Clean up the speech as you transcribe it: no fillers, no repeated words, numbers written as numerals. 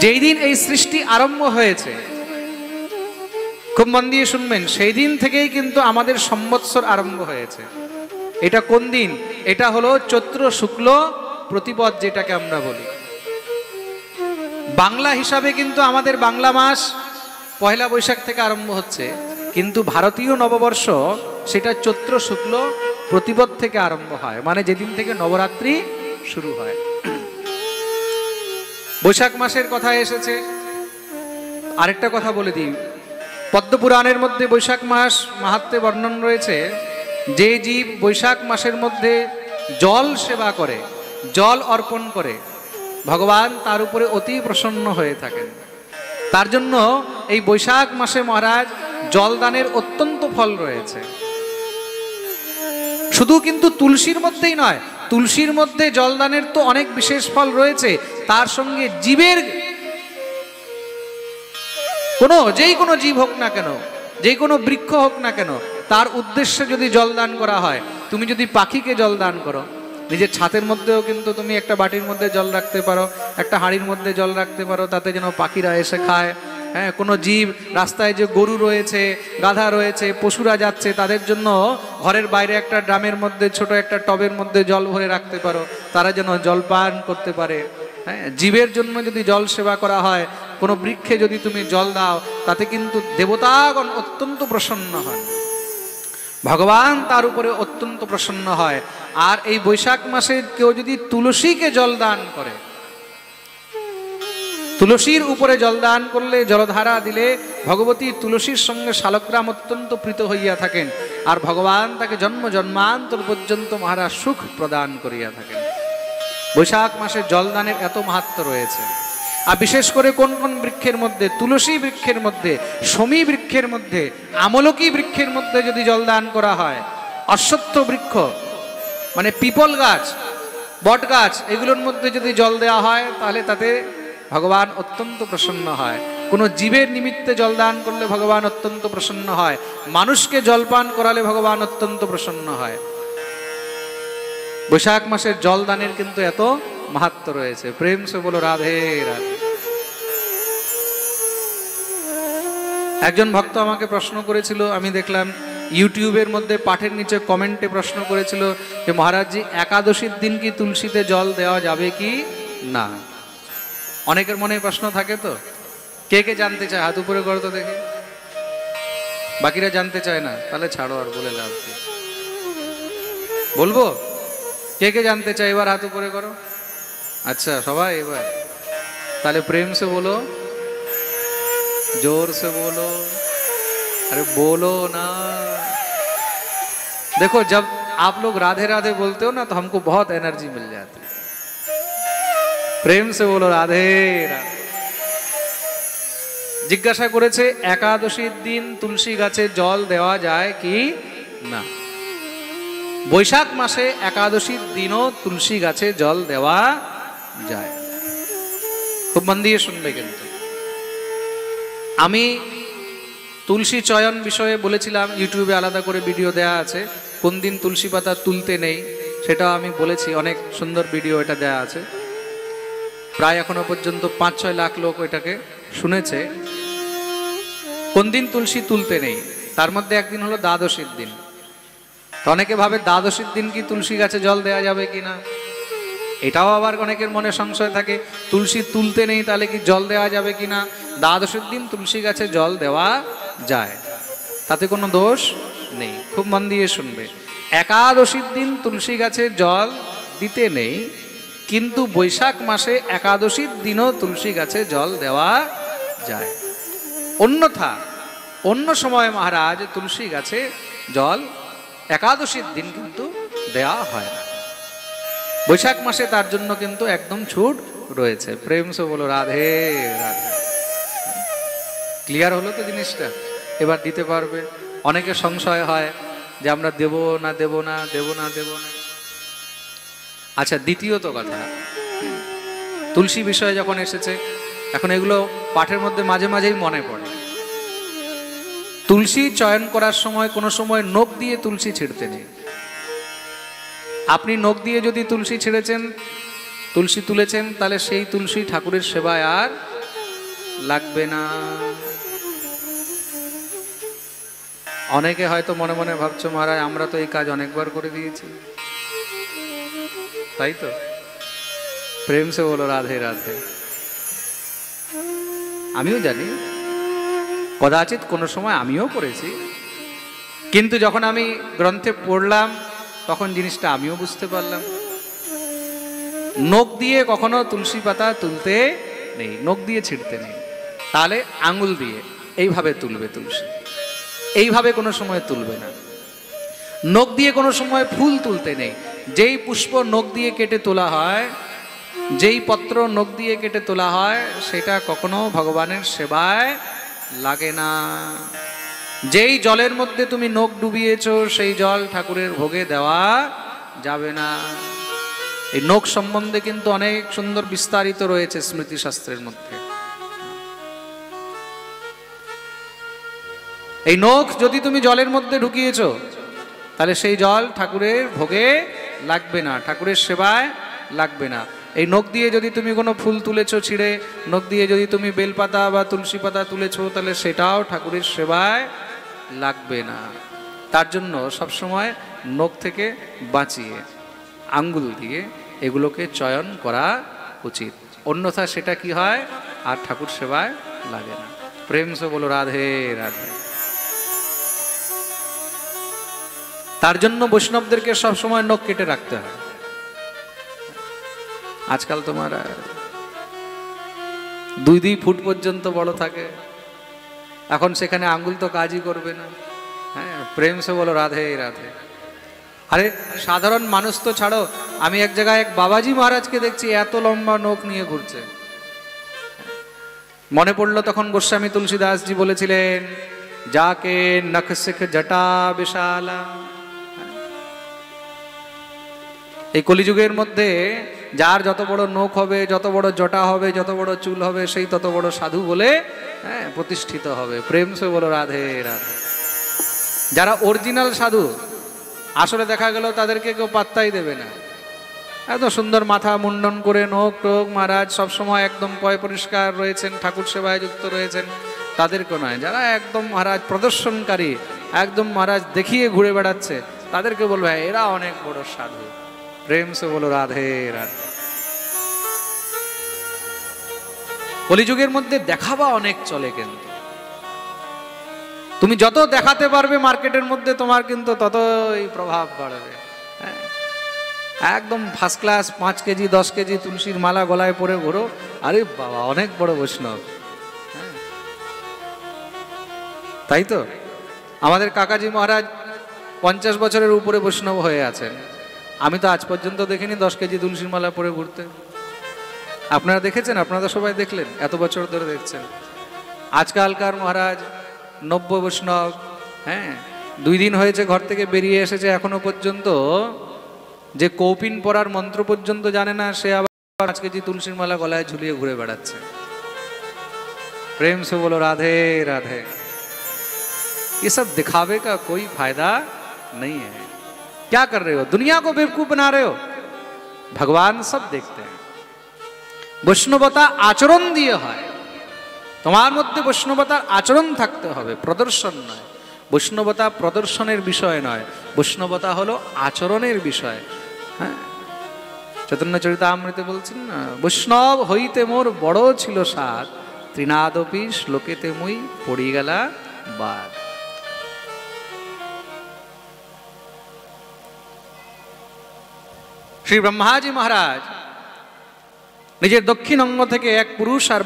যেই দিন এই সৃষ্টি আরম্ভ হয়েছে, খুব মন দিয়ে শুনবেন, সেই দিন থেকেই কিন্তু আমাদের সম্বৎসর আরম্ভ হয়েছে। এটা কোন দিন? এটা হলো চৈত্র শুক্ল প্রতিপদ, যেটাকে আমরা বলি। বাংলা হিসাবে কিন্তু আমাদের বাংলা মাস পয়লা বৈশাখ থেকে আরম্ভ হচ্ছে, কিন্তু ভারতীয় নববর্ষ সেটা চৈত্র শুক্ল প্রতিপদ থেকে আরম্ভ হয়, মানে যেদিন থেকে নবরাত্রি শুরু হয়। বৈশাখ মাসের কথা এসেছে, আরেকটা কথা বলে দিই। পদ্মপুরাণের মধ্যে বৈশাখ মাস মাহাত্ম্যে বর্ণন রয়েছে, যে জীব বৈশাখ মাসের মধ্যে জল সেবা করে, জল অর্পণ করে, ভগবান তার উপরে অতি প্রসন্ন হয়ে থাকেন। তার জন্য এই বৈশাখ মাসে মহারাজ জলদানের অত্যন্ত ফল রয়েছে। শুধু কিন্তু তুলসীর মধ্যেই নয়, তুলসীর মধ্যে জলদানের তো অনেক বিশেষ ফল রয়েছে, তার সঙ্গে জীবের যেই কোনো জীব হোক না কেন, যে কোনো বৃক্ষ হোক না কেন, তার উদ্দেশ্যে যদি জলদান করা হয়, তুমি যদি পাখিকে জলদান করো, নিজের ছাদের মধ্যেও কিন্তু তুমি একটা বাটির মধ্যে জল রাখতে পারো, একটা হাঁড়ির মধ্যে জল রাখতে পারো, তাতে যেন পাখিরা এসে খায়। হ্যাঁ, কোনো জীব, রাস্তায় যে গরু রয়েছে, গাধা রয়েছে, পশুরা যাচ্ছে, তাদের জন্য ঘরের বাইরে একটা ড্রামের মধ্যে, ছোট একটা টবের মধ্যে জল ভরে রাখতে পারো, তারা যেন জল পান করতে পারে। হ্যাঁ, জীবের জন্য যদি জল সেবা করা হয়, কোনো বৃক্ষে যদি তুমি জল দাও, তাতে কিন্তু দেবতাগণ অত্যন্ত প্রসন্ন হন, ভগবান তার উপরে অত্যন্ত প্রসন্ন হয়। আর এই বৈশাখ মাসে কেউ যদি তুলসীকে জল দান করে, তুলসীর উপরে জল দান করলে, জলধারা দিলে, ভগবতী তুলসীর সঙ্গে শালগ্রাম অত্যন্ত প্রীত হইয়া থাকেন, আর ভগবান তাকে জন্ম জন্মান্তর পর্যন্ত মহারাজ সুখ প্রদান করিয়া থাকেন। বৈশাখ মাসে জলদানের এত মাহাত্ম্য রয়েছে। আর বিশেষ করে কোন কোন বৃক্ষের মধ্যে? তুলসী বৃক্ষের মধ্যে, শমী বৃক্ষের মধ্যে, আমলকি বৃক্ষের মধ্যে যদি জলদান করা হয়, অশ্বত্থ বৃক্ষ মানে পিপল গাছ, বট গাছ, এগুলোর মধ্যে যদি জল দেওয়া হয়, তাহলে তাতে ভগবান অত্যন্ত প্রসন্ন হয়। কোনো জীবের নিমিত্তে জলদান করলে ভগবান অত্যন্ত প্রসন্ন হয়, মানুষকে জলপান করালে ভগবান অত্যন্ত প্রসন্ন হয়। বৈশাখ মাসের জলদানের কিন্তু এত মাহাত্ম্য রয়েছে। প্রেম সে বলো রাধে রাধে। একজন ভক্ত আমাকে প্রশ্ন করেছিল, আমি দেখলাম ইউটিউবের মধ্যে পাঠের নিচে কমেন্টে প্রশ্ন করেছিল যে মহারাজজি, একাদশীর দিন কি তুলসীতে জল দেওয়া যাবে কি না? অনেকের মনে প্রশ্ন থাকে, তো কে কে জানতে চায়? হাত উপরে করো তো দেখে। বাকিরা জানতে চায় না, তাহলে ছাড়ো, আর বলে লাভ কি। বলবো কে কে জানতে চায়? এবার হাত উপরে করো। अच्छा सबाई एबार ताले प्रेम से बोलो, जोर से बोलो, अरे बोलो ना। देखो जब आप लोग राधे राधे बोलते हो ना तो हमको बहुत एनर्जी मिल जाती है। प्रेम से बोलो राधे राधे। जिज्ञासा करेছে एकादशीर दिन तुलसी गाছে जल देवा जाए कि ना। बैशाख मासे एकादशीर दिनों तुलसी गाছে जल देवा जाए। खूब मन दिए शुनबे किन्तु आमी तुलसी चयन विषये बोलेছিলাম, यूट्यूबे आलादा करे भिडियो देया आछे, कोन दिन तुलसी पाता तुलते नेই সেটাও আমি বলেছি, অনেক সুন্দর ভিডিও এটা দেয়া আছে। প্রায় এখনো পর্যন্ত ৫-৬ লাখ লোক এটাকে শুনেছে। কোন দিন তুলসী তুলতে নেই, তার মধ্যে একদিন হলো দ্বাদশীর দিন। তো অনেকে ভাবে দ্বাদশীর দিন কি তুলসী গাছে জল দেওয়া যাবে কিনা, এটাও আবার অনেকের মনে সংশয় থাকে। তুলসী তুলতে নেই তাহলে কি জল দেওয়া যাবে কিনা? দ্বাদশীর দিন তুলসী গাছে জল দেওয়া যায়, তাতে কোনো দোষ নেই। খুব মন দিয়ে শুনবে, একাদশীর দিন তুলসী গাছে জল দিতে নেই, কিন্তু বৈশাখ মাসে একাদশীর দিনও তুলসী গাছে জল দেওয়া যায়। অন্যথা অন্য সময় মহারাজ তুলসী গাছে জল একাদশীর দিন কিন্তু দেওয়া হয় না। বৈশাখ মাসে তার জন্য কিন্তু একদম ছুট রয়েছে। প্রেম সে বলো রাধে রাধে। ক্লিয়ার হলো তো জিনিসটা? এবার দিতে পারবে। অনেকে সংশয় হয় যে আমরা দেব না দেব না দেব না দেব না। আচ্ছা, দ্বিতীয়ত কথা, তুলসী বিষয়ে যখন এসেছে, এখন এগুলো পাঠের মধ্যে মাঝে মাঝেই মনে পড়ে। তুলসী চয়ন করার সময় কোনো সময় নখ দিয়ে তুলসী ছিঁড়তে নেই। আপনি নখ দিয়ে যদি তুলসী ছিঁড়েছেন, তুলসী তুলেছেন, তাহলে সেই তুলসী ঠাকুরের সেবায় আর লাগবে না। অনেকে হয়তো মনে মনে ভাবছো, মহারাজ আমরা তো এই কাজ অনেকবার করে দিয়েছি, তাই তো? প্রেম সে বলো রাধে রাধে। আমিও জানি কদাচিৎ কোনো সময় আমিও করেছি, কিন্তু যখন আমি গ্রন্থে পড়লাম তখন জিনিসটা আমিও বুঝতে পারলাম। নখ দিয়ে কখনো তুলসী পাতা তুলতে নেই, নখ দিয়ে ছিঁড়তে নেই, তাহলে আঙুল দিয়ে এইভাবে তুলবে তুলসী, এইভাবে কোনো সময় তুলবে না। নখ দিয়ে কোনো সময় ফুল তুলতে নেই। যেই পুষ্প নখ দিয়ে কেটে তোলা হয়, যেই পত্র নখ দিয়ে কেটে তোলা হয়, সেটা কখনো ভগবানের সেবায় লাগে না। যেই জলের মধ্যে তুমি নখ ডুবিয়েছো সেই জল ঠাকুরের ভোগে দেওয়া যাবে না। এই নখ সম্বন্ধে কিন্তু অনেক সুন্দর বিস্তারিত রয়েছে স্মৃতিশাস্ত্রের মধ্যে। এই নখ যদি তুমি জলের মধ্যে ঢুকিয়েছো, তাহলে সেই জল ঠাকুরের ভোগে লাগবে না, ঠাকুরের সেবায় লাগবে না। এই নখ দিয়ে যদি তুমি কোনো ফুল তুলেছো ছিঁড়ে, নখ দিয়ে যদি তুমি বেলপাতা বা তুলসী পাতা তুলেছো, তাহলে সেটাও ঠাকুরের সেবায় লাগবে না। তার জন্য সবসময় নখ থেকে বাঁচিয়ে আঙ্গুল দিয়ে এগুলোকে চয়ন করা উচিত, অন্যথা সেটা কি হয়, আর ঠাকুর সেবায় লাগে না। প্রেম সে বলো রাধে রাধে। তার জন্য বৈষ্ণবদেরকে সবসময় নখ কেটে রাখতে হয়। আজকাল তোমার 2 ফুট পর্যন্ত বড় থাকে, এখন সেখানে আঙ্গুল তো কাজই করবে না। হ্যাঁ, প্রেম সে বলো রাধে রাধে। আরে সাধারণ মানুষ তো ছাড়ো, আমি এক জায়গায় এক বাবাজি মহারাজকে দেখছি এত লম্বা নখ নিয়ে ঘুরছে। মনে পড়লো তখন গোস্বামী তুলসীদাসজি বলেছিলেন, যাকে নখ শিখ জটা বিশালা। এই কলিযুগের মধ্যে যার যত বড় নখ হবে, যত বড় জটা হবে, যত বড় চুল হবে, সেই তত বড় সাধু বলে প্রতিষ্ঠিত হবে। প্রেম সে বলো রাধে রাধে। যারা অরিজিনাল সাধু, আসলে দেখা গেল তাদেরকে কেউ পাত্তাই দেবে না। এত সুন্দর মাথা মুন্ডন করে, নখ টোক মহারাজ সবসময় একদম পয় পরিষ্কার রয়েছেন, ঠাকুর সেবায় যুক্ত রয়েছেন, তাদেরকে নয়। যারা একদম মহারাজ প্রদর্শনকারী, একদম মহারাজ দেখিয়ে ঘুরে বেড়াচ্ছে, তাদেরকে বলবে এরা অনেক বড় সাধু। প্রেম সে বলো রাধে রাধে। কলিযুগের মধ্যে দেখাবা অনেক চলে, কিন্তু তুমি যত দেখাতে পারবে মার্কেটের মধ্যে, তোমার কিন্তু ততই প্রভাব বাড়বে। একদম ফার্স্ট ক্লাস 5 কেজি 10 কেজি তুলসীর মালা গলায় পরে ঘোরো, আরে বাবা অনেক বড় বৈষ্ণব। তাই তো আমাদের কাকাজি মহারাজ 50 বছরের উপরে বৈষ্ণব হয়ে আছেন। আমি তো আজ পর্যন্ত দেখিনি 10 কেজি তুলসীর মালা পরে ঘুরতে। আপনারা দেখেছেন? আপনারা সবাই দেখলেন, এত বছর ধরে দেখছেন। আজকালকার মহারাজ 90 বৈষ্ণব। হ্যাঁ, 2 দিন হয়েছে ঘর থেকে বেরিয়ে এসেছে, এখনো পর্যন্ত যে কৌপিন পড়ার মন্ত্র পর্যন্ত জানে না, সে আবার 5 কেজি তুলসীর মালা গলায় ঝুলিয়ে ঘুরে বেড়াচ্ছে। प्रेम से बोलो राधे राधे। ये सब दिखावे का कोई फायदा नहीं है। क्या कर रहे हो? दुनिया को बेवकूफ बना रहे हो। भगवान सब देखते हैं। বৈষ্ণবতা আচরণ দিয়ে হয়। তোমার মধ্যে বৈষ্ণবতার আচরণ থাকতে হবে, প্রদর্শন নয়। বৈষ্ণবতা প্রদর্শনের বিষয় নয়, বৈষ্ণবতা হলো আচরণের বিষয়। হ্যাঁ, চৈতন্য চরিতামৃতে বলছেন না, বৈষ্ণব হইতে মোর বড় ছিল সাধ, তৃণাদপি শ্লোকেতে মুই পড়ি গেলা বাদ। শ্রী ব্রহ্মাজি মহারাজ নিজের দক্ষিণ অঙ্গ থেকে এক পুরুষ আর